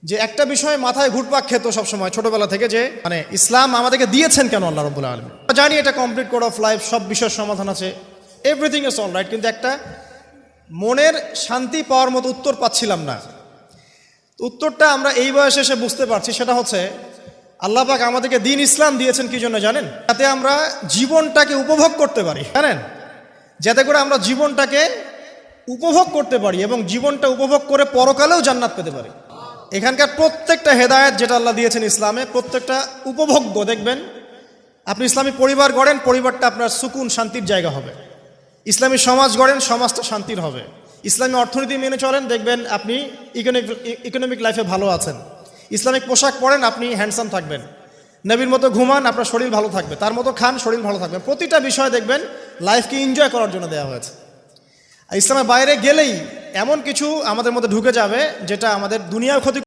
যে একটা বিষয় মাথায় ঘুরপাক খেত সবসময় ছোটবেলা থেকে, যে মানে ইসলাম আমাদেরকে দিয়েছেন কেন আল্লাহ রাব্বুল আলামিন। জানি এটা কমপ্লিট কোড অফ লাইফ, সব বিষয়ের সমাধান আছে, এভরিথিং ইজ অল রাইট, কিন্তু একটা মনের শান্তি পাওয়ার মতো উত্তর পাচ্ছিলাম না। উত্তরটা আমরা এই বয়সে এসে বুঝতে পারছি, সেটা হচ্ছে আল্লাহ পাক আমাদেরকে দিন ইসলাম দিয়েছেন কি জন্য জানেন? যাতে আমরা জীবনটাকে উপভোগ করতে পারি, জানেন, যাতে করে আমরা জীবনটাকে উপভোগ করতে পারি এবং জীবনটা উপভোগ করে পরকালেও জান্নাত পেতে পারি। এখানকার প্রত্যেকটা হেদায়েত যেটা আল্লাহ দিয়েছেন ইসলামে, প্রত্যেকটা উপভোগ্য। দেখবেন আপনি ইসলামী পরিবার গড়েন, পরিবারটা আপনার সুকুন শান্তির জায়গা হবে। ইসলামী সমাজ গড়েন, সমাজটা শান্তির হবে। ইসলামী অর্থনীতি মেনে চলেন, দেখবেন আপনি ইকোনমিক লাইফে ভালো আছেন। ইসলামিক পোশাক পরেন, আপনি হ্যান্ডসাম থাকবেন। নবীর মতো ঘুমান, আপনার শরীর ভালো থাকবে। তার মতো খান, শরীর ভালো থাকবে। প্রতিটা বিষয় দেখবেন লাইফকে এনজয় করার জন্য দেওয়া হয়েছে। আর ইসলামের বাইরে গেলেই এমন কিছু আমাদের মধ্যে ঢুকে যাবে যেটা আমাদের দুনিয়াও ক্ষতি